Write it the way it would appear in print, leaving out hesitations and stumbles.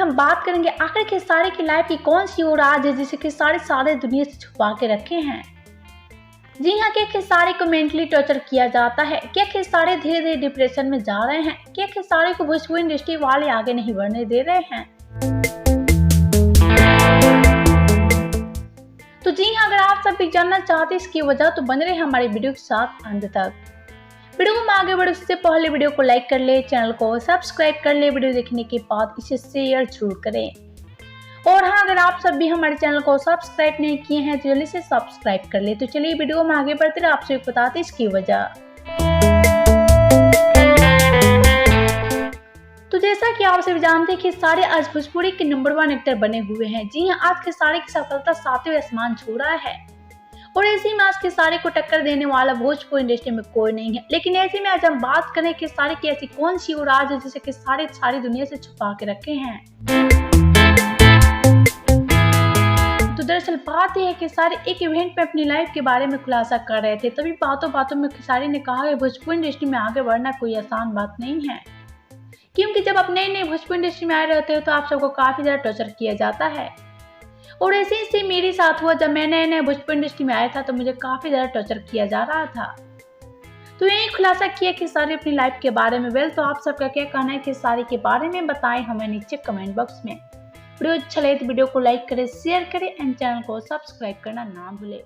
हम बात करेंगे आखिर खेसारी की लाइफ की कौन सी वो राज है जिसे खेसारी सारे दुनिया से छुपा के रखे हैं। जी हाँ, क्या खेसारी को मेंटली टॉर्चर किया जाता है? क्या खेसारी धीरे धीरे डिप्रेशन में जा रहे हैं? क्या खेसारी को भोजपुरी इंडस्ट्री वाले आगे नहीं बढ़ने दे रहे हैं? तो जी हाँ, अगर आप सब भी जानना चाहते हैं इसकी वजह तो बने रहे हमारे वीडियो के साथ अंत तक। वीडियो में आगे बढ़े उससे पहले वीडियो को लाइक कर ले, चैनल को सब्सक्राइब कर ले, वीडियो देखने के बाद इसे शेयर जरूर करें। और हाँ, अगर आप सब भी हमारे चैनल को सब्सक्राइब नहीं किए हैं तो जल्दी से सब्सक्राइब कर ले। तो चलिए वीडियो में आगे बढ़ते रहे, आपसे बताते इसकी वजह। तो जैसा कि आप सभी जानते हैं कि खेसारी आज भोजपुरी के नंबर 1 एक्टर बने हुए हैं। जी हाँ, आज खेसारी की सफलता 7वें आसमान छू रहा है और ऐसे में आज खेसारी को टक्कर देने वाला भोजपुरी इंडस्ट्री में कोई नहीं है। लेकिन ऐसे में आज हम बात करें खेसारी की ऐसी कौन सी वो राज है जिसे खेसारी सारी दुनिया से छुपा के रखे हैं। तो दरअसल बात यह है कि खेसारी एक इवेंट में अपनी लाइफ के बारे में खुलासा कर रहे थे। तभी बातों बातों में खेसारी ने कहा कि भोजपुरी इंडस्ट्री में आगे बढ़ना कोई आसान बात नहीं है, क्योंकि जब आप नए नए भोजपुरी इंडस्ट्री में आए रहते हो तो आप सबको काफी ज्यादा टॉर्चर किया जाता है। और ऐसे ही मेरे साथ हुआ, जब मैं नए नए भोजपुरी इंडस्ट्री में आया था तो मुझे काफी ज्यादा टॉर्चर किया जा रहा था। तो यही खुलासा किया खेसारी अपनी लाइफ के बारे में। वेल, तो आप सबका क्या कहना है खेसारी के बारे में बताएं हमें नीचे कमेंट बॉक्स में। वीडियो अच्छा लगे तो वीडियो को लाइक करें, शेयर करें एंड चैनल को सब्सक्राइब करना ना भूलें।